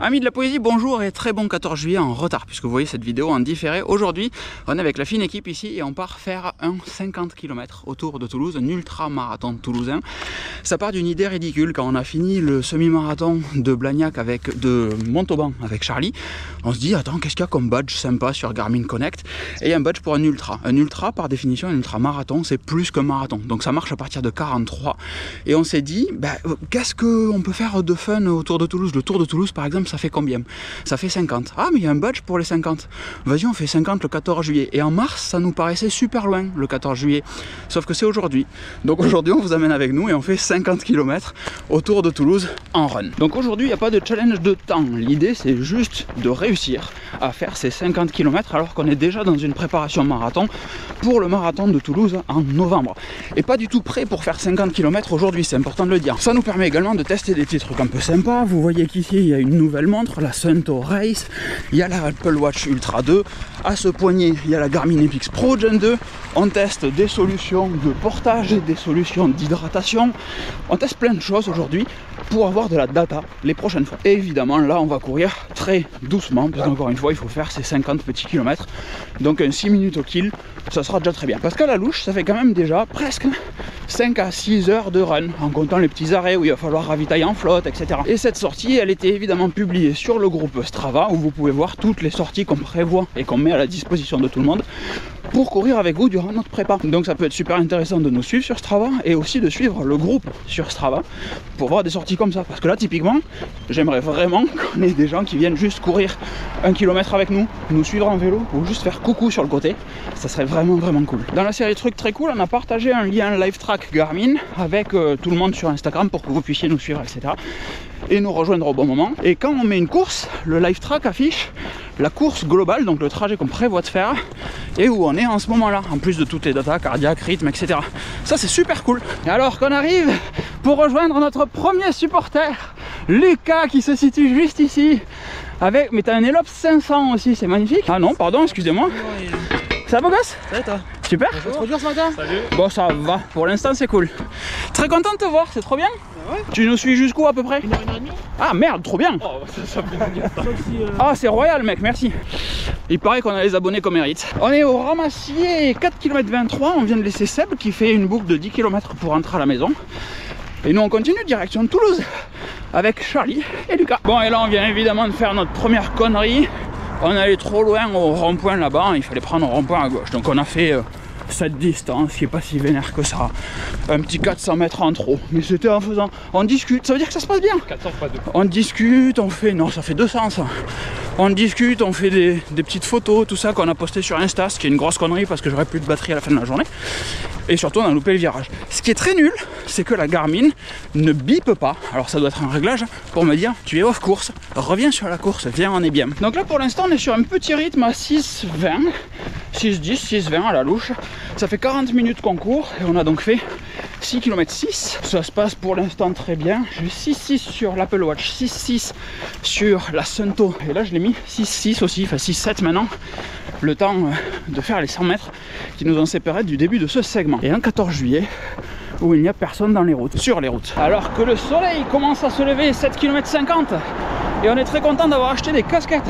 Amis de la poésie, bonjour et très bon 14 juillet en retard puisque vous voyez cette vidéo en différé. Aujourd'hui, on est avec la fine équipe ici et on part faire un 50 km autour de Toulouse, un ultra-marathon toulousain. Ça part d'une idée ridicule. Quand on a fini le semi-marathon de Blagnac de Montauban avec Charlie, on se dit attends, qu'est-ce qu'il y a comme badge sympa sur Garmin Connect? Et il y a un badge pour un ultra. Un ultra, par définition, un ultra-marathon, c'est plus qu'un marathon. Donc ça marche à partir de 43. Et on s'est dit, qu'est-ce qu'on peut faire de fun autour de Toulouse? Le Tour de Toulouse, par exemple, ça fait combien? Ça fait 50. Ah, mais il y a un badge pour les 50. Vas-y, on fait 50 le 14 juillet. Et en mars, ça nous paraissait super loin, le 14 juillet. Sauf que c'est aujourd'hui. Donc aujourd'hui, on vous amène avec nous et on fait 50 km autour de Toulouse en run. Donc aujourd'hui, il n'y a pas de challenge de temps. L'idée, c'est juste de réussir à faire ces 50 km alors qu'on est déjà dans une préparation marathon pour le marathon de Toulouse en novembre. Et pas du tout prêt pour faire 50 km aujourd'hui, c'est important de le dire. Ça nous permet également de tester des petits trucs un peu sympas. Vous voyez qu'ici, il y a une nouvelle montre, la Sunto Race, il y a la Apple Watch Ultra 2, à ce poignet il y a la Garmin Epix Pro Gen 2, on teste des solutions de portage, des solutions d'hydratation, on teste plein de choses aujourd'hui pour avoir de la data les prochaines fois. Et évidemment là on va courir très doucement, parce qu'encore une fois il faut faire ces 50 petits kilomètres, donc un 6 minutes au kill, ça sera déjà très bien. Parce qu'à la louche ça fait quand même déjà presque 5 à 6 heures de run, en comptant les petits arrêts où il va falloir ravitailler en flotte, etc. Et cette sortie, elle était évidemment publiée sur le groupe Strava, où vous pouvez voir toutes les sorties qu'on prévoit et qu'on met à la disposition de tout le monde pour courir avec vous durant notre prépa. Donc ça peut être super intéressant de nous suivre sur Strava et aussi de suivre le groupe sur Strava pour voir des sorties comme ça. Parce que là, typiquement, j'aimerais vraiment qu'on ait des gens qui viennent juste courir 1 km avec nous, nous suivre en vélo ou juste faire coucou sur le côté. Ça serait vraiment cool. Dans la série trucs très cool, on a partagé un lien live track Garmin avec tout le monde sur Instagram pour que vous puissiez nous suivre, etc. et nous rejoindre au bon moment. Et quand on met une course, le live track affiche la course globale, donc le trajet qu'on prévoit de faire et où on est en ce moment là, en plus de toutes les datas cardiaques, rythme, etc. Ça c'est super cool. Et alors qu'on arrive pour rejoindre notre premier supporter, Lucas, qui se situe juste ici avec, mais t'as un Elop 500 aussi, c'est magnifique. Ah non, pardon, excusez-moi. Ça va beau gosse? Ça va toi? Super. C'est trop dur ce matin? Salut. Bon, ça va, pour l'instant c'est cool. Très content de te voir, c'est trop bien. Ouais. Tu nous suis jusqu'où à peu près? 1h30. Ah merde, trop bien. Oh, ça peut dire ça. Ah, c'est royal mec, merci. Il paraît qu'on a les abonnés qu'on mérite. On est au Ramassier, 4 km 23, on vient de laisser Seb qui fait une boucle de 10 km pour rentrer à la maison. Et nous on continue direction de Toulouse avec Charlie et Lucas. Bon, et là on vient évidemment de faire notre première connerie. On est allé trop loin au rond-point là-bas, il fallait prendre un rond-point à gauche. Donc on a fait cette distance qui est pas si vénère que ça. Un petit 400 mètres en trop. Mais c'était en faisant, on discute, ça veut dire que ça se passe bien. 400 pas 2. On discute, on fait, non ça fait 200 ça. On discute, on fait des petites photos, tout ça qu'on a posté sur Insta, ce qui est une grosse connerie parce que j'aurais plus de batterie à la fin de la journée. Et surtout on a loupé le virage. Ce qui est très nul, c'est que la Garmin ne bip pas, alors ça doit être un réglage, pour me dire tu es off course, reviens sur la course, viens, on est bien. Donc là pour l'instant on est sur un petit rythme à 6,20, 6,10, 6,20 à la louche. Ça fait 40 minutes qu'on court et on a donc fait 6 km 6. Ça se passe pour l'instant très bien. J'ai 6,6 sur l'Apple Watch, 6,6 sur la Sunto. Et là je l'ai mis 6,6 aussi, enfin 6,7 maintenant. Le temps de faire les 100 mètres qui nous ont séparés du début de ce segment. Et un 14 juillet où il n'y a personne dans les routes, sur les routes. Alors que le soleil commence à se lever, 7 km 50. Et on est très content d'avoir acheté des casquettes.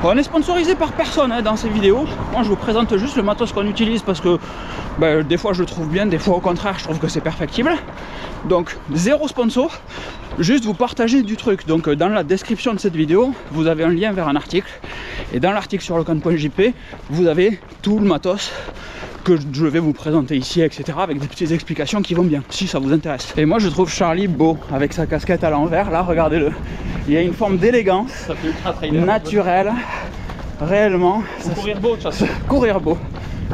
On est sponsorisé par personne dans ces vidéos. Moi je vous présente juste le matos qu'on utilise parce que des fois je le trouve bien, des fois au contraire je trouve que c'est perfectible. Donc zéro sponsor, juste vous partagez du truc. Donc dans la description de cette vidéo, vous avez un lien vers un article. Et dans l'article sur lecan.jp, vous avez tout le matos que je vais vous présenter ici, etc. avec des petites explications qui vont bien, si ça vous intéresse. Et moi je trouve Charlie beau, avec sa casquette à l'envers, là regardez-le. Il y a une forme d'élégance naturelle, réellement. Courir beau de toute façon. Courir beau.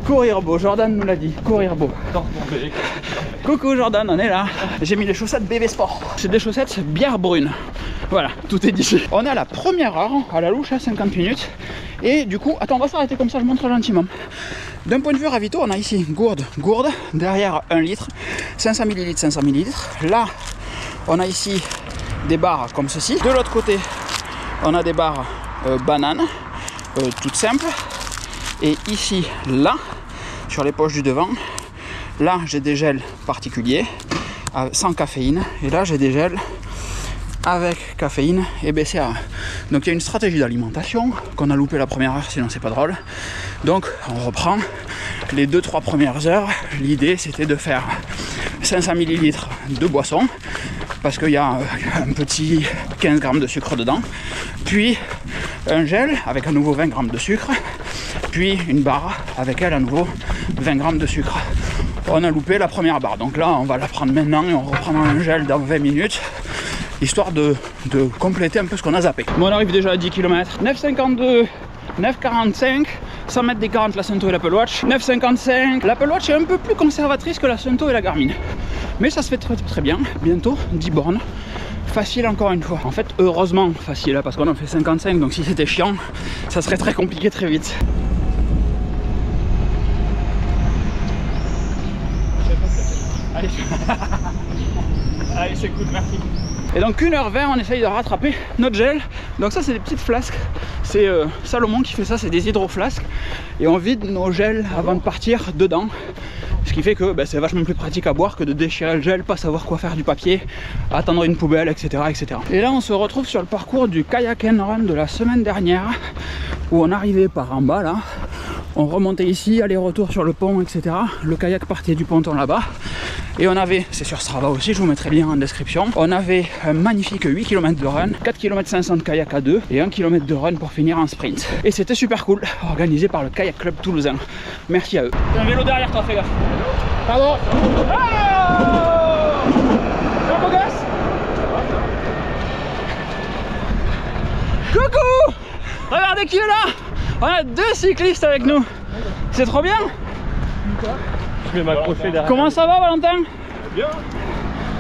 Courir beau, Jordan nous l'a dit, courir beau. Coucou Jordan, on est là. J'ai mis les chaussettes BB Sport. C'est des chaussettes bière brune. Voilà, tout est dit. On est à la première heure, à la louche, à 50 minutes. Et du coup, attends, on va s'arrêter comme ça, je montre gentiment. D'un point de vue ravito, on a ici gourde, derrière 1 litre, 500 ml, 500 ml. Là, on a ici des barres comme ceci. De l'autre côté, on a des barres bananes, toutes simples. Et ici, là, sur les poches du devant, là, j'ai des gels particuliers, sans caféine. Et là, j'ai des gels avec caféine et BCAA. Donc il y a une stratégie d'alimentation qu'on a loupé la première heure, sinon c'est pas drôle. Donc on reprend les 2-3 premières heures. L'idée c'était de faire 500 ml de boisson parce qu'il y a un petit 15 g de sucre dedans, puis un gel avec à nouveau 20 g de sucre, puis une barre avec elle à nouveau 20 g de sucre. On a loupé la première barre, donc là on va la prendre maintenant et on reprendra un gel dans 20 minutes, histoire de compléter un peu ce qu'on a zappé. Bon, on arrive déjà à 10 km, 9,52, 9,45, 100 mètres d'écart entre la Suunto et l'Apple Watch, 9,55. L'Apple Watch est un peu plus conservatrice que la Suunto et la Garmin, mais ça se fait très bien. Bientôt 10 bornes, facile encore une fois. En fait, heureusement facile, hein, parce qu'on en fait 55, donc si c'était chiant, ça serait très compliqué très vite. Allez, allez c'est cool, merci. Et donc 1h20, on essaye de rattraper notre gel. Donc ça c'est des petites flasques. C'est Salomon qui fait ça, c'est des hydroflasques. Et on vide nos gels avant de partir dedans. Ce qui fait que c'est vachement plus pratique à boire que de déchirer le gel, pas savoir quoi faire du papier, attendre une poubelle, etc., etc. Et là on se retrouve sur le parcours du kayak and run de la semaine dernière, où on arrivait par en bas là. On remontait ici, aller-retour sur le pont, etc. Le kayak partait du ponton là-bas. Et on avait, c'est sur Strava aussi, je vous mettrai le lien en description, on avait un magnifique 8 km de run, 4 km 500 de kayak à 2 et 1 km de run pour finir en sprint. Et c'était super cool, organisé par le Kayak Club Toulousain. Merci à eux. Il y a un vélo derrière toi, fais gaffe. Pardon. Oh, beau gosse. Coucou. Regardez qui est là. On a 2 cyclistes avec nous. C'est trop bien. Je vais m'accrocher derrière. Comment ça va, Valentin? Bien.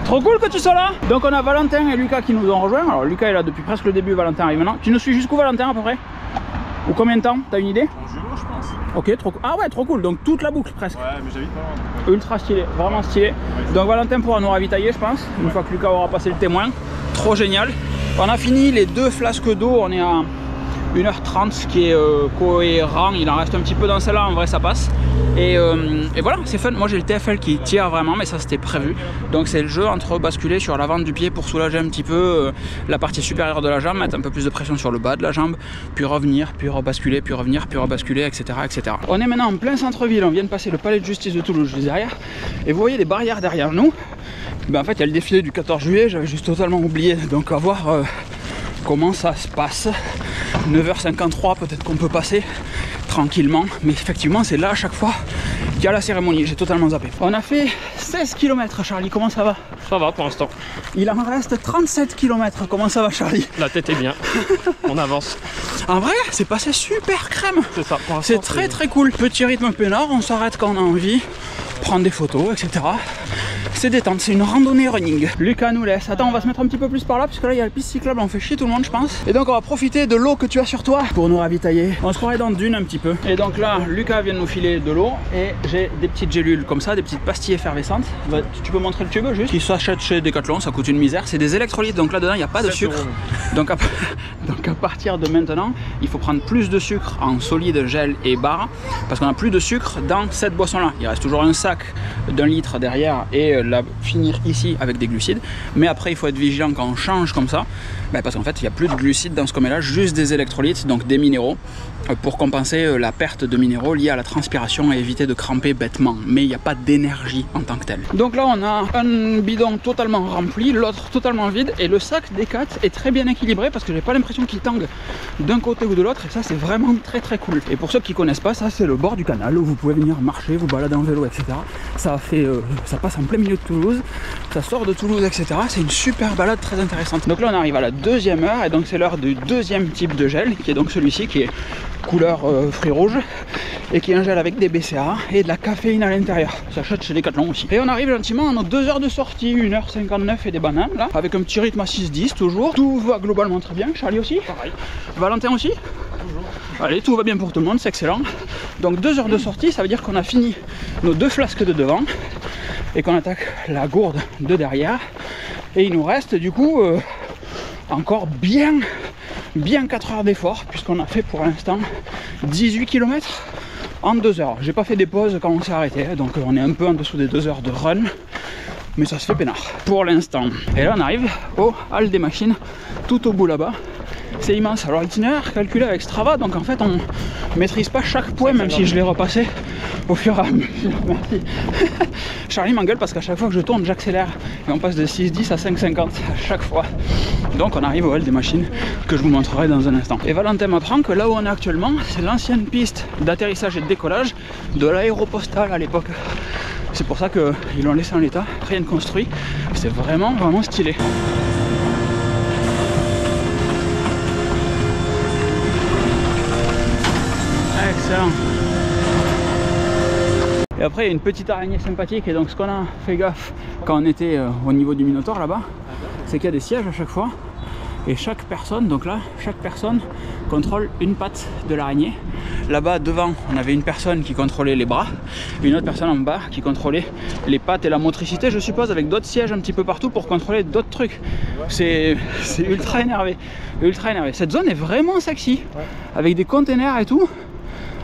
Trop cool que tu sois là. Donc on a Valentin et Lucas qui nous ont rejoints. Alors Lucas est là depuis presque le début, Valentin arrive maintenant. Tu nous suis jusqu'où, Valentin, à peu près? Ou combien de temps? T'as une idée? En jumeau, je pense. Ok, trop cool. Ah ouais, trop cool. Donc toute la boucle presque. Ouais, mais j'habite pas loin. Ultra stylé, vraiment stylé. Ouais. Donc Valentin pourra nous ravitailler, je pense, une fois que Lucas aura passé le témoin. Trop génial. On a fini les 2 flasques d'eau. On est à 1h30, ce qui est cohérent. Il en reste un petit peu dans celle-là, en vrai ça passe. Et voilà, c'est fun. Moi j'ai le TFL qui tire vraiment, mais ça c'était prévu. Donc c'est le jeu entre basculer sur l'avant du pied pour soulager un petit peu la partie supérieure de la jambe, mettre un peu plus de pression sur le bas de la jambe, puis revenir, puis rebasculer, puis revenir, puis rebasculer, etc., etc. On est maintenant en plein centre-ville, on vient de passer le palais de justice de Toulouse juste derrière. Et vous voyez les barrières derrière nous. En fait il y a le défilé du 14 juillet, j'avais juste totalement oublié. Donc à voir comment ça se passe. 9h53, peut-être qu'on peut passer tranquillement, mais effectivement c'est là à chaque fois qu'il y a la cérémonie. J'ai totalement zappé. On a fait 16 km, Charlie, comment ça va? Ça va pour l'instant. Il en reste 37 km, comment ça va, Charlie? La tête est bien, on avance. En vrai, c'est passé super crème. C'est ça, pour l'instant. C'est très très cool. Petit rythme peinard, on s'arrête quand on a envie, prendre des photos, etc. C'est détente, c'est une randonnée running. Lucas nous laisse. Attends, on va se mettre un petit peu plus par là, parce que là il y a la piste cyclable, on fait chier tout le monde, je pense. Et donc on va profiter de l'eau que tu as sur toi pour nous ravitailler. On se croirait dans Dune un petit peu. Et donc là, Lucas vient de nous filer de l'eau et j'ai des petites gélules comme ça, des petites pastilles effervescentes. Tu peux montrer le tube juste? Qui s'achète chez Decathlon, ça coûte une misère. C'est des électrolytes, donc là dedans il n'y a pas de sucre. Donc à partir de maintenant, il faut prendre plus de sucre en solide, gel et barre, parce qu'on a plus de sucre dans cette boisson là. Il reste toujours un sac d'1 litre derrière et la finir ici avec des glucides, mais après il faut être vigilant quand on change comme ça, parce qu'en fait il n'y a plus de glucides dans ce qu'on met là, juste des électrolytes, donc des minéraux, pour compenser la perte de minéraux liée à la transpiration et éviter de cramper bêtement, mais il n'y a pas d'énergie en tant que telle. Donc là on a un bidon totalement rempli, l'autre totalement vide, et le sac Decat est très bien équilibré parce que j'ai pas l'impression qu'il tangue d'un côté ou de l'autre, et ça c'est vraiment très très cool. Et pour ceux qui connaissent pas, ça c'est le bord du canal où vous pouvez venir marcher, vous balader en vélo, etc. Ça passe en plein milieu de Toulouse, ça sort de Toulouse, etc. C'est une super balade très intéressante. Donc là on arrive à la 2e heure, et donc c'est l'heure du 2e type de gel, qui est donc celui-ci qui est couleur fruits rouges, et qui est un gel avec des BCAA et de la caféine à l'intérieur. Ça s'achète chez Decathlon aussi. Et on arrive gentiment à nos 2 heures de sortie, 1h59 et des bananes là, avec un petit rythme à 6-10 toujours. Tout va globalement très bien. Charlie aussi? Pareil. Valentin aussi? Toujours. Allez, tout va bien pour tout le monde, c'est excellent. Donc 2 heures de sortie, ça veut dire qu'on a fini nos 2 flasques de devant et qu'on attaque la gourde de derrière. Et il nous reste du coup encore bien 4 heures d'effort, puisqu'on a fait pour l'instant 18 km en 2 heures. J'ai pas fait des pauses quand on s'est arrêté, donc on est un peu en dessous des 2 heures de run. mais ça se fait peinard pour l'instant. Et là on arrive au hall des machines, tout au bout là-bas. C'est immense. Alors l'itinéraire calculé avec Strava, donc en fait on maîtrise pas chaque point, même si je l'ai repassé au fur et à mesure. Merci. Charlie m'engueule parce qu'à chaque fois que je tourne, j'accélère et on passe de 6,10 à 5,50 à chaque fois. Donc on arrive au hall des machines que je vous montrerai dans un instant. Et Valentin m'apprend que là où on est actuellement, c'est l'ancienne piste d'atterrissage et de décollage de l'aéropostale à l'époque. C'est pour ça qu'ils l'ont laissé en l'état, rien de construit. C'est vraiment stylé. Excellent. Et après il y a une petite araignée sympathique, et donc ce qu'on a fait gaffe quand on était au niveau du Minotaure là-bas, c'est qu'il y a des sièges à chaque fois, et chaque personne, donc là, chaque personne contrôle une patte de l'araignée. Là-bas devant, on avait une personne qui contrôlait les bras, une autre personne en bas qui contrôlait les pattes et la motricité, je suppose, avec d'autres sièges un petit peu partout pour contrôler d'autres trucs. C'est ultra énervé, ultra énervé. Cette zone est vraiment sexy, avec des containers et tout.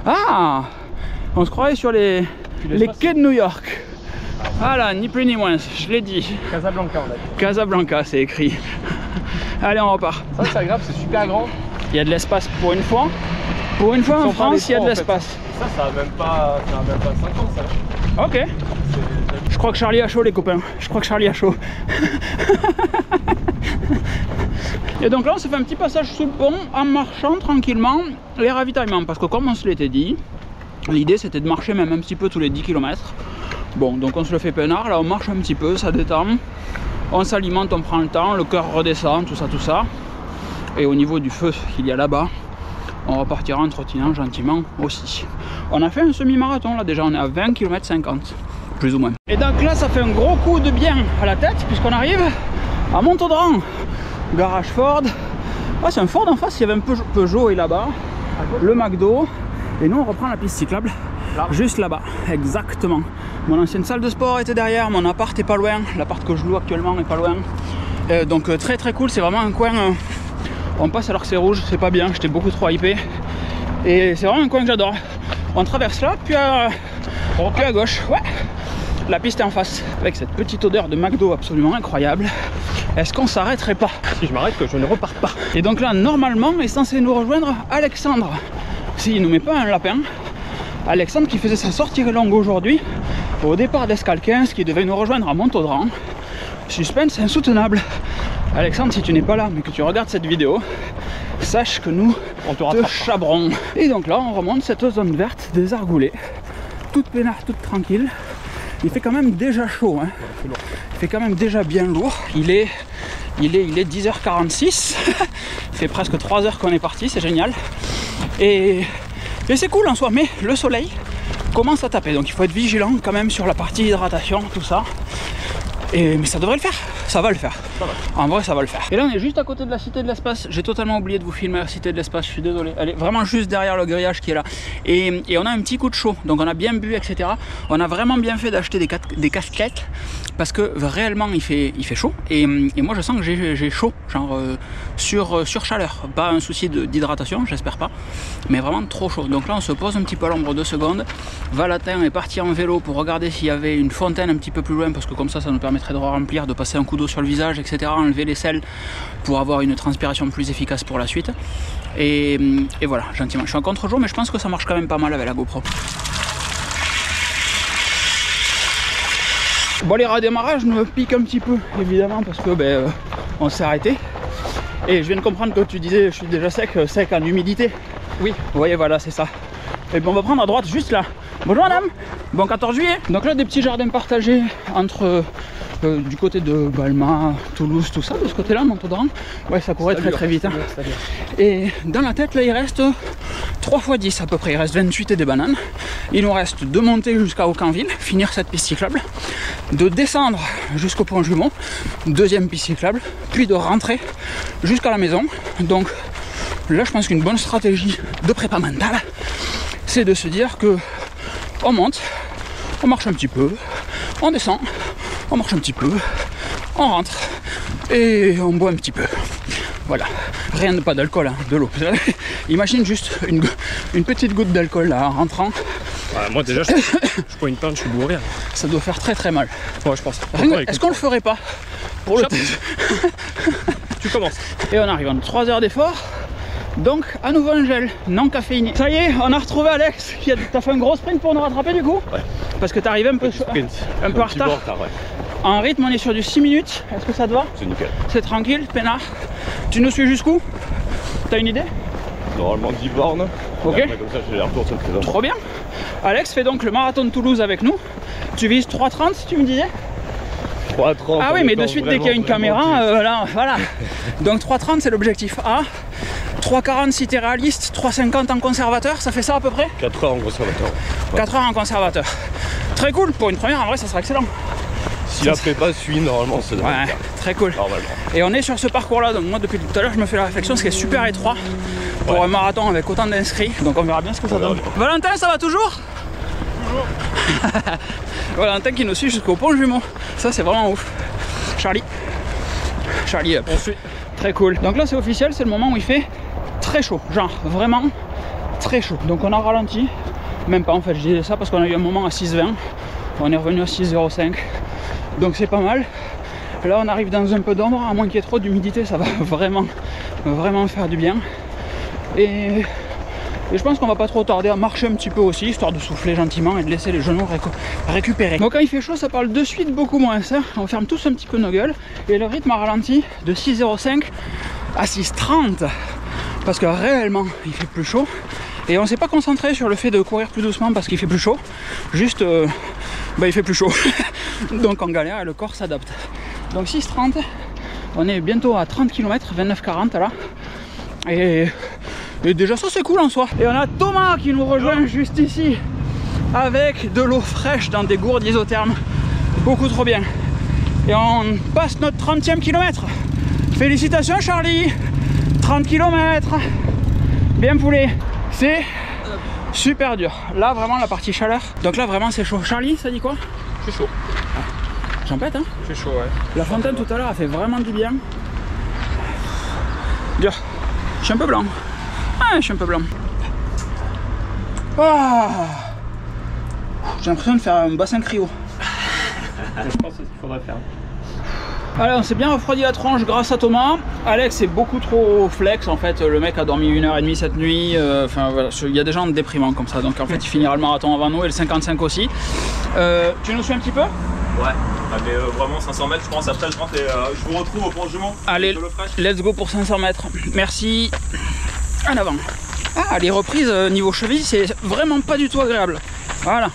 Ah, on se croirait sur les quais de New York. Voilà, ni plus ni moins, je l'ai dit. Casablanca, on a dit. Casablanca, c'est écrit. Allez, on repart. Ça, c'est agréable, c'est super grand. Il y a de l'espace pour une fois. Pour une fois en France, il y a de l'espace. Ça a même pas 5 ans, ça. Ok. Je crois que Charlie a chaud, les copains. Je crois que Charlie a chaud. Et donc là, on s'est fait un petit passage sous le pont en marchant tranquillement les ravitaillements. Parce que comme on se l'était dit, l'idée c'était de marcher même un petit peu tous les 10 km. Bon, donc on se le fait peinard. Là, on marche un petit peu, ça détend. On s'alimente, on prend le temps, le cœur redescend, tout ça, tout ça. Et au niveau du feu qu'il y a là-bas, on repartira en trottinant gentiment aussi. On a fait un semi-marathon là déjà, on est à 20 km 50, plus ou moins. Et donc là, ça fait un gros coup de bien à la tête, puisqu'on arrive à Montaudran. Garage Ford. Ah, c'est un Ford en face, il y avait un Peugeot et là-bas, le McDo. Et nous, on reprend la piste cyclable. Là. Juste là-bas, exactement. Mon ancienne salle de sport était derrière, mon appart est pas loin, l'appart que je loue actuellement est pas loin. Donc très très cool, c'est vraiment un coin, on passe alors que c'est rouge, c'est pas bien, j'étais beaucoup trop hypé. Et c'est vraiment un coin que j'adore. On traverse là, puis à gauche, ouais. La piste est en face, avec cette petite odeur de McDo absolument incroyable. Est-ce qu'on s'arrêterait pas? Si je m'arrête, que je ne repars pas. Et donc là, normalement, est censé nous rejoindre Alexandre. S'il nous met pas un lapin. Alexandre qui faisait sa sortie longue aujourd'hui au départ d'Escale 15, qui devait nous rejoindre à Montaudran. Suspense insoutenable. Alexandre, si tu n'es pas là mais que tu regardes cette vidéo, sache que nous te chaberons. Et donc là on remonte cette zone verte des Argoulets, toute peinard, toute tranquille. Il fait quand même déjà chaud, hein. Il fait quand même déjà bien lourd. Il est 10h46. Il fait presque 3 heures qu'on est parti, c'est génial. Et c'est cool en soi, mais le soleil commence à taper, donc il faut être vigilant quand même sur la partie hydratation, tout ça. Mais ça devrait le faire, ça va le faire. En vrai, ça va le faire. Et là, on est juste à côté de la Cité de l'Espace. J'ai totalement oublié de vous filmer la Cité de l'Espace, je suis désolé. Elle est vraiment juste derrière le grillage qui est là. Et on a un petit coup de chaud, donc on a bien bu, etc. On a vraiment bien fait d'acheter des casquettes parce que réellement, il fait chaud. Et moi, je sens que j'ai chaud, genre sur chaleur. Pas un souci d'hydratation, j'espère pas, mais vraiment trop chaud. Donc là, on se pose un petit peu à l'ombre 2 secondes. Valentin est parti en vélo pour regarder s'il y avait une fontaine un petit peu plus loin, parce que comme ça nous permettrait de remplir, de passer un coup d'eau sur le visage, etc. Enlever les sels pour avoir une transpiration plus efficace pour la suite. Et voilà, gentiment. Je suis en contre-jour, mais je pense que ça marche quand même pas mal avec la GoPro. Bon, les redémarrages me piquent un petit peu, évidemment, parce que on s'est arrêté. Et je viens de comprendre que tu disais je suis déjà sec en humidité. Oui, vous voyez, voilà, c'est ça. Et bien on va prendre à droite juste là. Bonjour madame, bon 14 juillet. Donc là, des petits jardins partagés entre du côté de Balma, Toulouse, tout ça, de ce côté-là, Montaudran. Ouais, ça courait très vite. Hein. Et dans la tête, là, il reste 3 x 10 à peu près. Il reste 28 et des bananes. Il nous reste de monter jusqu'à Aucanville, finir cette piste cyclable, de descendre jusqu'au Pont Jumeau, deuxième piste cyclable, puis de rentrer jusqu'à la maison. Donc là, je pense qu'une bonne stratégie de prépa mentale, c'est de se dire que on monte, on marche un petit peu, on descend, on marche un petit peu, on rentre et on boit un petit peu. Voilà, rien de pas d'alcool, hein, de l'eau. Imagine juste une petite goutte d'alcool là en rentrant Ouais, moi déjà, je prends une pinte, je suis bourré. Ça doit faire très mal. Ouais, je pense. Est-ce qu'on le ferait pas pour le test? Tu commences. Et on arrive en 3 heures d'effort. Donc à nouveau un gel non caféiné. Ça y est, on a retrouvé Alex. T'as fait un gros sprint pour nous rattraper du coup? Ouais. Parce que t'es arrivé un peu en retard. Ouais. En rythme, on est sur du 6 minutes. Est-ce que ça te va? C'est nickel. C'est tranquille, peinard. Tu nous suis jusqu'où? T'as une idée? Normalement 10 bornes. Ok. Après, comme ça, j'ai les retours sur le présent. Trop bien. Alex fait donc le marathon de Toulouse avec nous. Tu vises 3,30 tu me disais? 3,30. Ah oui, mais de suite dès qu'il y a une caméra, voilà. Donc 3,30 c'est l'objectif A. 3,40 si t'es réaliste, 3,50 en conservateur, ça fait ça à peu près? 4 heures en conservateur. 4 heures en conservateur. Très cool, pour une première en vrai ça sera excellent. Si la prépa suit, normalement c'est ouais, très cool. Normalement. Et on est sur ce parcours là, donc moi depuis tout à l'heure je me fais la réflexion, ce qui est super étroit pour un marathon avec autant d'inscrits, donc on verra bien ce que ça donne. Valentin, ça va toujours? Toujours. Valentin qui nous suit jusqu'au pont jumeau, ça c'est vraiment ouf. Charlie, on suit. Très cool. Donc là c'est officiel, c'est le moment où il fait très chaud, genre vraiment très chaud. Donc on a ralenti, même pas en fait, je disais ça parce qu'on a eu un moment à 6,20, on est revenu à 6,05, donc c'est pas mal. Là on arrive dans un peu d'ombre, à moins qu'il y ait trop d'humidité, ça va vraiment faire du bien. Et je pense qu'on va pas trop tarder à marcher un petit peu aussi, histoire de souffler gentiment et de laisser les genoux récupérer. Donc quand il fait chaud, ça parle de suite beaucoup moins. Ça. On ferme tous un petit peu nos gueules. Et le rythme a ralenti de 6,05 à 6,30. Parce que réellement, il fait plus chaud. Et on s'est pas concentré sur le fait de courir plus doucement parce qu'il fait plus chaud. Juste, il fait plus chaud. Donc on galère et le corps s'adapte. Donc 6,30, on est bientôt à 30 km, 29,40 là. Et déjà ça c'est cool en soi. Et on a Thomas qui nous rejoint juste ici avec de l'eau fraîche dans des gourdes isothermes. Beaucoup trop bien. Et on passe notre 30e kilomètre. Félicitations Charlie. 30 km. Bien poulet. C'est super dur. Là vraiment la partie chaleur. Donc là vraiment c'est chaud. Charlie, ça dit quoi? C'est chaud. J'en pète hein? C'est chaud ouais. La fontaine tout à l'heure a fait vraiment du bien. Dur. Je suis un peu blanc. Ah, je suis un peu blanc. Ah, j'ai l'impression de faire un bassin cryo. Je pense que c'est ce qu'il faudrait faire. Allez, on s'est bien refroidi la tronche grâce à Thomas. Alex est beaucoup trop flex en fait. Le mec a dormi 1h30 cette nuit. Enfin voilà, il y a des gens déprimants comme ça. Donc en fait, il finira le marathon avant nous et le 55 aussi. Tu nous suis un petit peu? Ouais, mais vraiment 500 mètres je pense, après je rentre et je vous retrouve au pont Jument. Allez, let's go pour 500 mètres. Merci. En avant. Ah, les reprises niveau cheville, c'est vraiment pas du tout agréable. Voilà.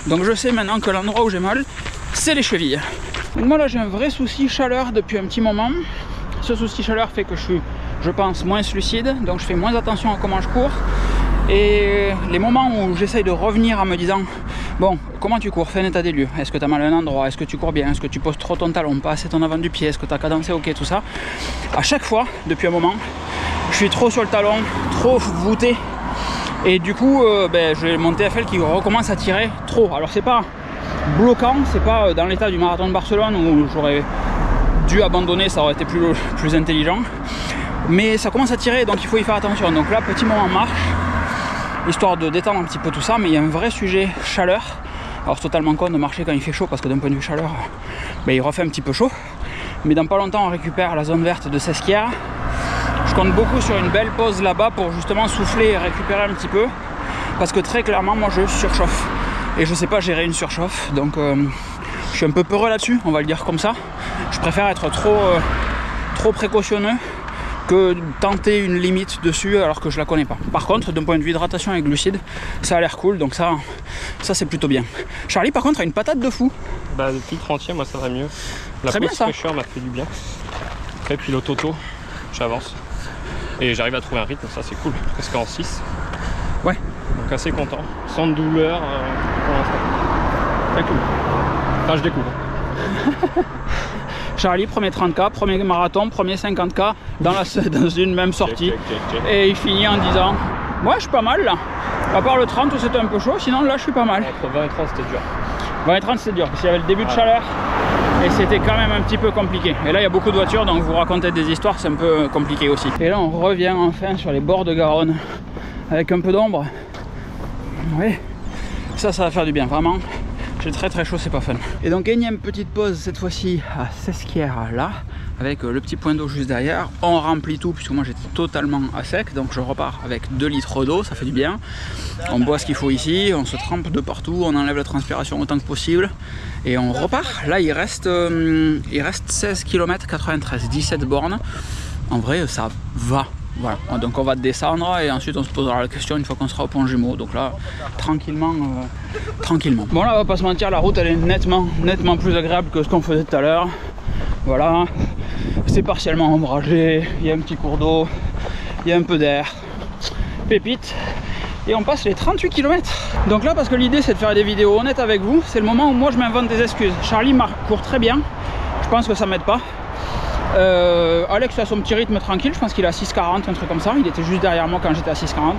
Donc je sais maintenant que l'endroit où j'ai mal, c'est les chevilles. Donc moi là j'ai un vrai souci chaleur depuis un petit moment. Ce souci chaleur fait que je suis, je pense, moins lucide, donc je fais moins attention à comment je cours. Et les moments où j'essaye de revenir en me disant bon, comment tu cours, fais un état des lieux, est-ce que tu as mal à un endroit, est-ce que tu cours bien, est-ce que tu poses trop ton talon, pas assez ton avant du pied, est-ce que tu as cadencé, ok, tout ça. À chaque fois, depuis un moment, je suis trop sur le talon, trop voûté. Et du coup, j'ai mon TFL qui recommence à tirer trop. Alors c'est pas bloquant, c'est pas dans l'état du marathon de Barcelone où j'aurais dû abandonner, ça aurait été plus intelligent. Mais ça commence à tirer, donc il faut y faire attention. Donc là, petit moment marche, histoire de détendre un petit peu tout ça, mais il y a un vrai sujet chaleur. Alors c'est totalement con de marcher quand il fait chaud, parce que d'un point de vue chaleur, il refait un petit peu chaud. Mais dans pas longtemps, on récupère la zone verte de Sesquières. Je compte beaucoup sur une belle pause là-bas pour justement souffler et récupérer un petit peu. Parce que très clairement, moi je surchauffe. Et je sais pas gérer une surchauffe, donc je suis un peu peureux là-dessus, on va le dire comme ça. Je préfère être trop précautionneux que tenter une limite dessus alors que je la connais pas. Par contre, d'un point de vue hydratation et glucides, ça a l'air cool, donc ça c'est plutôt bien. Charlie par contre a une patate de fou. Bah depuis le 30e, moi ça va mieux. La très bien ça. La fraîcheur m'a fait du bien. Après pilote auto, j'avance. Et j'arrive à trouver un rythme, ça c'est cool. Presque en 6. Ouais. Donc assez content. Sans douleur pour l'instant. Très cool. Enfin je découvre. Charlie, premier 30K, premier marathon, premier 50K dans une même sortie. Et il finit en disant moi je suis pas mal là. À part le 30 où c'était un peu chaud, sinon là je suis pas mal. Entre 20 et 30 c'était dur. 20 et 30 c'était dur parce qu'il y avait le début de chaleur et c'était quand même un petit peu compliqué. Et là il y a beaucoup de voitures, donc vous racontez des histoires, c'est un peu compliqué aussi. Et là on revient enfin sur les bords de Garonne avec un peu d'ombre. Oui, ça va faire du bien, vraiment. J'ai très chaud, c'est pas fun. Et donc énième petite pause cette fois-ci à Sesquières là, avec le petit point d'eau juste derrière. On remplit tout puisque moi j'étais totalement à sec, donc je repars avec 2 litres d'eau, ça fait du bien. On boit ce qu'il faut ici, on se trempe de partout, on enlève la transpiration autant que possible et on repart. Là il reste 16 km 93, 17 bornes. En vrai ça va. Voilà, donc on va descendre et ensuite on se posera la question une fois qu'on sera au pont Jumeau. Donc là, tranquillement. Bon là, on va pas se mentir, la route elle est nettement plus agréable que ce qu'on faisait tout à l'heure. Voilà, c'est partiellement ombragé, il y a un petit cours d'eau, il y a un peu d'air, pépite. Et on passe les 38 km. Donc là, parce que l'idée c'est de faire des vidéos honnêtes avec vous, c'est le moment où moi je m'invente des excuses. Charlie court très bien, je pense que ça m'aide pas. Alex a son petit rythme tranquille, je pense qu'il est à 6,40, un truc comme ça. Il était juste derrière moi quand j'étais à 6,40.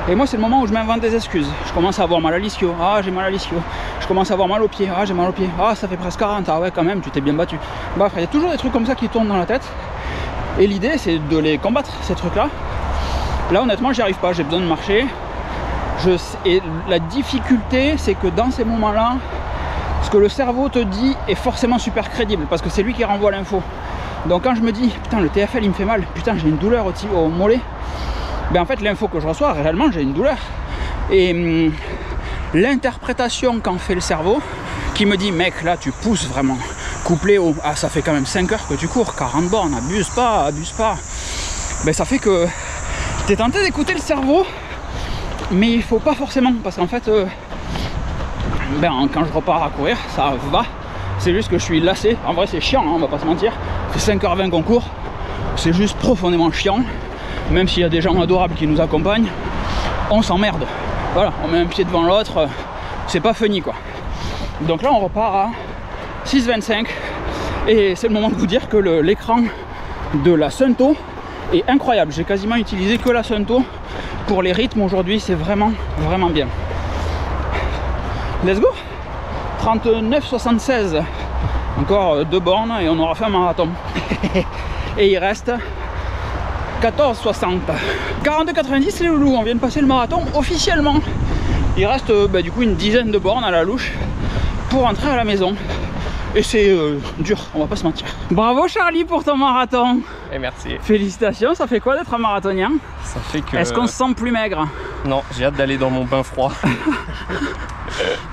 Et moi c'est le moment où je m'invente des excuses. Je commence à avoir mal à l'ischio, ah j'ai mal à l'ischio. Je commence à avoir mal au pied, ah j'ai mal au pied. Ah ça fait presque 40, ah ouais quand même tu t'es bien battu. Bref, il y a toujours des trucs comme ça qui tournent dans la tête. Et l'idée c'est de les combattre, ces trucs là. Là honnêtement j'y arrive pas, j'ai besoin de marcher. Et la difficulté c'est que dans ces moments là, ce que le cerveau te dit est forcément super crédible, parce que c'est lui qui renvoie l'info. Donc quand je me dis putain le TFL il me fait mal, putain j'ai une douleur au mollet, ben en fait l'info que je reçois réellement j'ai une douleur. Et l'interprétation qu'en fait le cerveau qui me dit mec là tu pousses vraiment, couplé au ah ça fait quand même 5 heures que tu cours, 40 bornes, abuse pas, ben ça fait que t'es tenté d'écouter le cerveau, mais il faut pas forcément, parce qu'en fait ben quand je repars à courir ça va. C'est juste que je suis lassé, en vrai c'est chiant, hein, on va pas se mentir. C'est 5h20 qu'on court, c'est juste profondément chiant. Même s'il y a des gens adorables qui nous accompagnent, on s'emmerde. Voilà, on met un pied devant l'autre, c'est pas funny quoi. Donc là on repart à 6,25 et c'est le moment de vous dire que l'écran de la Suunto est incroyable. J'ai quasiment utilisé que la Suunto pour les rythmes aujourd'hui, c'est vraiment bien. Let's go! 39,76, encore 2 bornes et on aura fait un marathon. Et il reste 14,60. 42,90 les loulous, on vient de passer le marathon officiellement. Il reste du coup une dizaine de bornes à la louche pour rentrer à la maison. Et c'est dur, on va pas se mentir. Bravo Charlie pour ton marathon. Et merci. Félicitations, ça fait quoi d'être un marathonien? Ça fait que... Est-ce qu'on se sent plus maigre? Non, j'ai hâte d'aller dans mon bain froid.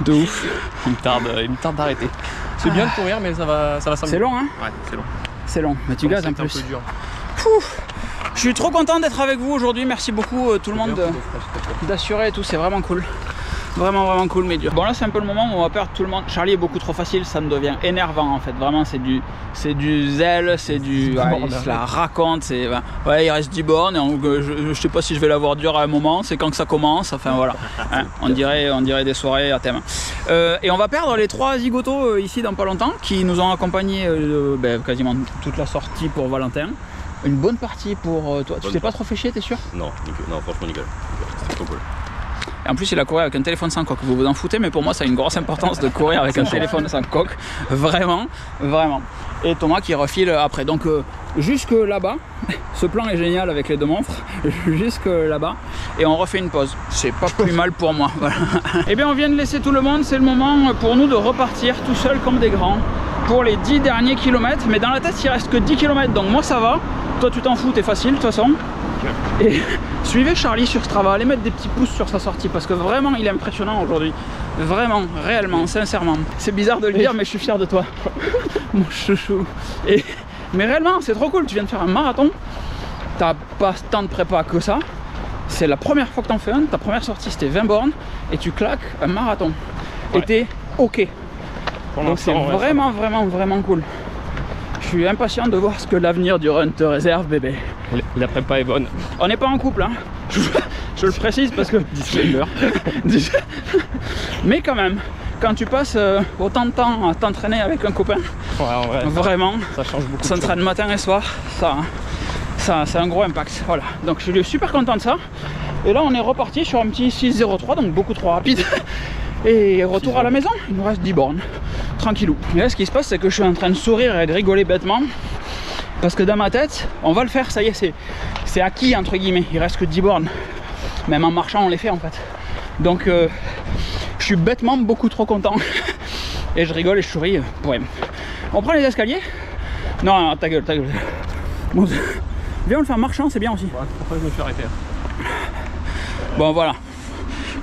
De ouf. Il me tarde d'arrêter. C'est bien de courir mais ça va s'amuser. C'est long hein? Ouais, c'est long. C'est long, mais tu gazes en plus. Un peu dur. Je suis trop content d'être avec vous aujourd'hui, merci beaucoup tout le monde d'assurer et tout, c'est vraiment cool. Vraiment cool mais dur. Bon là c'est un peu le moment où on va perdre tout le monde. Charlie est beaucoup trop facile, ça me devient énervant en fait. Vraiment c'est du zèle, c'est du... Ouais, il se la raconte, c'est... Ouais il reste 10 bornes et je sais pas si je vais l'avoir dur à un moment, c'est quand que ça commence, enfin voilà. Hein, on dirait des soirées à thème. Et on va perdre les 3 zigotos ici dans pas longtemps qui nous ont accompagnés quasiment toute la sortie pour Valentin. Une bonne partie pour toi. Tu t'es pas trop fait chier, t'es sûr? Non, non, franchement nickel. C'était trop cool. Et en plus il a couru avec un téléphone sans coque, vous vous en foutez mais pour moi ça a une grosse importance de courir avec un téléphone sans coque, vraiment. Et Thomas qui refile après, donc jusque là-bas, ce plan est génial avec les 2 montres, jusque là-bas, et on refait une pause, c'est pas plus mal pour moi, voilà. Et bien on vient de laisser tout le monde, c'est le moment pour nous de repartir tout seul comme des grands, pour les 10 derniers kilomètres, mais dans la tête il reste que 10 km, donc moi ça va, toi tu t'en fous, t'es facile de toute façon. Et suivez Charlie sur Strava, allez mettre des petits pouces sur sa sortie parce que vraiment il est impressionnant aujourd'hui. Vraiment, réellement, sincèrement. C'est bizarre de le dire mais je suis fier de toi. Mon chouchou. Mais réellement c'est trop cool, tu viens de faire un marathon. T'as pas tant de prépa que ça. C'est la première fois que t'en fais un, ta première sortie c'était 20 bornes et tu claques un marathon. Ouais. Et t'es ok. Donc c'est vraiment cool. Je suis impatient de voir ce que l'avenir du run te réserve, bébé. La prépa est bonne. On n'est pas en couple, hein. Je le précise parce que... Disclaimer. Mais quand même, quand tu passes autant de temps à t'entraîner avec un copain, ouais, en vrai, vraiment, ça change beaucoup. S'entraîne matin et soir, ça a un gros impact. Voilà, donc je suis super content de ça. Et là, on est reparti sur un petit 6,03, donc beaucoup trop rapide. Et retour à la maison, il nous reste 10 bornes, tranquillou. Et là ce qui se passe c'est que je suis en train de sourire et de rigoler bêtement parce que dans ma tête, on va le faire, ça y est, c'est acquis entre guillemets, il reste que 10 bornes. Même en marchant on les fait en fait. Donc je suis bêtement beaucoup trop content. Et je rigole et je souris pour rien. On prend les escaliers? Non, non, ta gueule, ta gueule. Bon, viens, on le fait en marchant, c'est bien aussi. Ouais, pourquoi je me suis arrêté? Bon, voilà.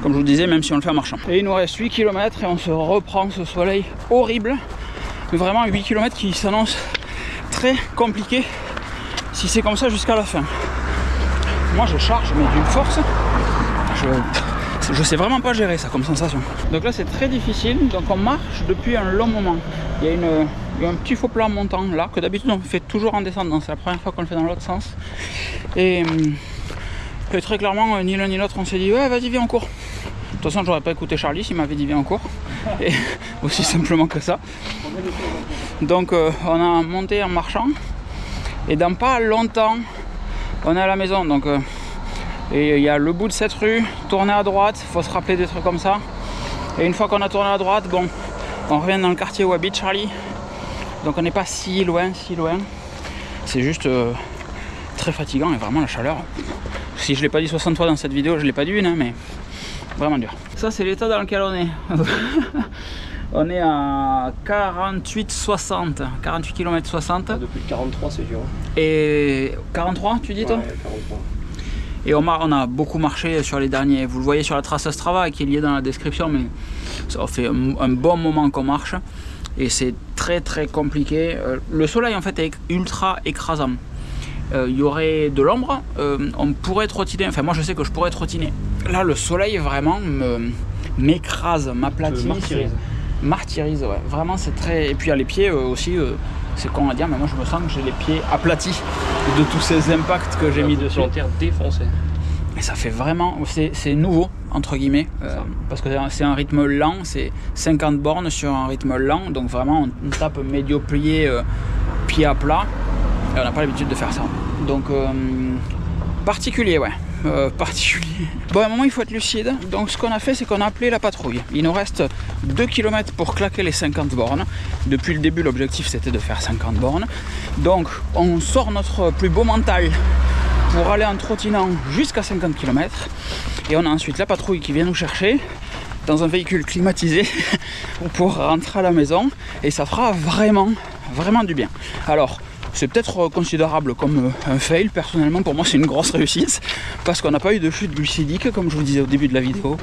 Comme je vous disais, même si on le fait en marchant. Et il nous reste 8 km et on se reprend ce soleil horrible. Mais vraiment 8 km qui s'annonce très compliqué si c'est comme ça jusqu'à la fin. Moi je charge mais d'une force. Je sais vraiment pas gérer ça comme sensation. Donc là c'est très difficile. Donc on marche depuis un long moment. Il y a un petit faux plat montant là que d'habitude on fait toujours en descendant. C'est la première fois qu'on le fait dans l'autre sens. Et très clairement ni l'un ni l'autre on s'est dit ouais vas-y viens en cours. De toute façon j'aurais pas écouté Charlie s'il m'avait dit viens en cours. Et aussi simplement que ça. Donc on a monté en marchant. Et dans pas longtemps on est à la maison. Donc et il y a le bout de cette rue, tourner à droite, il faut se rappeler des trucs comme ça. Et une fois qu'on a tourné à droite, bon, on revient dans le quartier où habite Charlie. Donc on n'est pas si loin, si loin. C'est juste très fatigant et vraiment la chaleur. Si je l'ai pas dit 60 fois dans cette vidéo, je l'ai pas dit une, hein, mais vraiment dur. Ça c'est l'état dans lequel on est. On est à 48,60, 48 km 60. Depuis 43 c'est dur. Et 43 tu dis toi? Ouais, 43. Et on a beaucoup marché sur les derniers, vous le voyez sur la trace Strava qui est liée dans la description, mais ça fait un bon moment qu'on marche et c'est très très compliqué. Le soleil en fait est ultra écrasant. Il y aurait de l'ombre, on pourrait trottiner, enfin moi je sais que je pourrais trottiner. Là le soleil vraiment m'écrase, m'aplatit, martyrise, ouais. Vraiment c'est très... Et puis à les pieds aussi, c'est con à dire, mais moi je me sens que j'ai les pieds aplatis de tous ces impacts que j'ai mis dessus. Plantaire défoncé. Et ça fait vraiment, c'est nouveau entre guillemets, parce que c'est un rythme lent, c'est 50 bornes sur un rythme lent, donc vraiment on tape médio plié, pied à plat, et on n'a pas l'habitude de faire ça. Donc particulier, ouais. Particulier. Bon, à un moment il faut être lucide, donc ce qu'on a fait c'est qu'on a appelé la patrouille. Il nous reste 2 km pour claquer les 50 bornes. Depuis le début l'objectif c'était de faire 50 bornes. Donc on sort notre plus beau mental pour aller en trottinant jusqu'à 50 km. Et on a ensuite la patrouille qui vient nous chercher dans un véhicule climatisé pour rentrer à la maison. Et ça fera vraiment, vraiment du bien. Alors c'est peut-être considérable comme un fail, personnellement pour moi c'est une grosse réussite, parce qu'on n'a pas eu de chute glucidique comme je vous disais au début de la vidéo,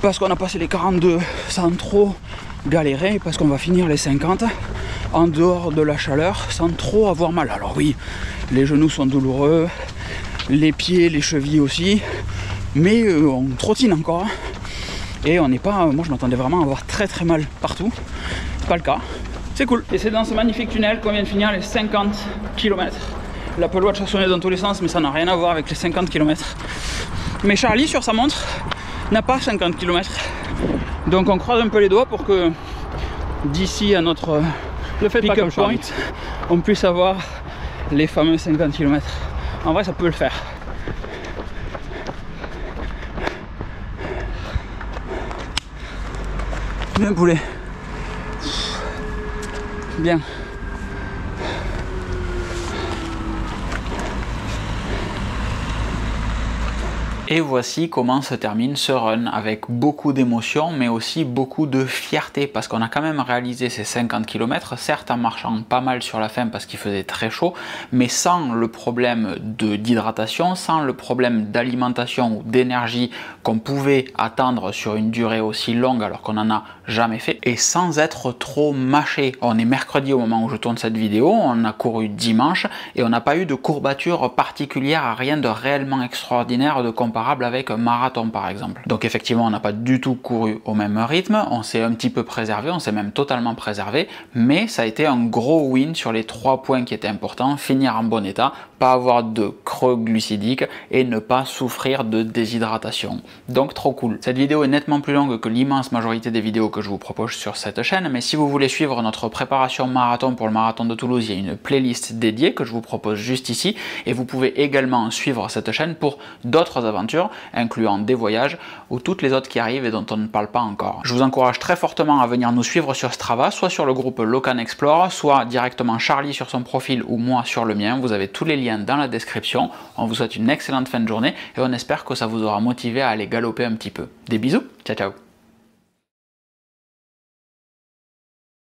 parce qu'on a passé les 42 sans trop galérer, parce qu'on va finir les 50 en dehors de la chaleur sans trop avoir mal. Alors oui, les genoux sont douloureux, les pieds, les chevilles aussi, mais on trottine encore, et on n'est pas, moi je m'attendais vraiment à avoir très très mal partout, c'est pas le cas. C'est cool. Et c'est dans ce magnifique tunnel qu'on vient de finir les 50 km. La pelote a sonné dans tous les sens, mais ça n'a rien à voir avec les 50 km. Mais Charlie, sur sa montre, n'a pas 50 km. Donc on croise un peu les doigts pour que d'ici à notre pick-up point, on puisse avoir les fameux 50 km. En vrai, ça peut le faire. Bien poulet. Bien. Et voici comment se termine ce run, avec beaucoup d'émotions mais aussi beaucoup de fierté, parce qu'on a quand même réalisé ces 50 km, certes en marchant pas mal sur la fin parce qu'il faisait très chaud, mais sans le problème d'hydratation, sans le problème d'alimentation ou d'énergie qu'on pouvait attendre sur une durée aussi longue alors qu'on n'en a jamais fait, et sans être trop mâché. On est mercredi au moment où je tourne cette vidéo, on a couru dimanche et on n'a pas eu de courbature particulière, rien de réellement extraordinaire de comparable avec un marathon par exemple. Donc effectivement on n'a pas du tout couru au même rythme, on s'est un petit peu préservé, on s'est même totalement préservé, mais ça a été un gros win sur les 3 points qui étaient importants: finir en bon état, pas avoir de creux glucidique et ne pas souffrir de déshydratation. Donc trop cool. Cette vidéo est nettement plus longue que l'immense majorité des vidéos que je vous propose sur cette chaîne, mais si vous voulez suivre notre préparation marathon pour le marathon de Toulouse, il y a une playlist dédiée que je vous propose juste ici, et vous pouvez également suivre cette chaîne pour d'autres aventures, incluant des voyages ou toutes les autres qui arrivent et dont on ne parle pas encore. Je vous encourage très fortement à venir nous suivre sur Strava, soit sur le groupe Locan Explore, soit directement Charlie sur son profil ou moi sur le mien. Vous avez tous les liens dans la description. On vous souhaite une excellente fin de journée et on espère que ça vous aura motivé à aller galoper un petit peu. Des bisous, ciao ciao.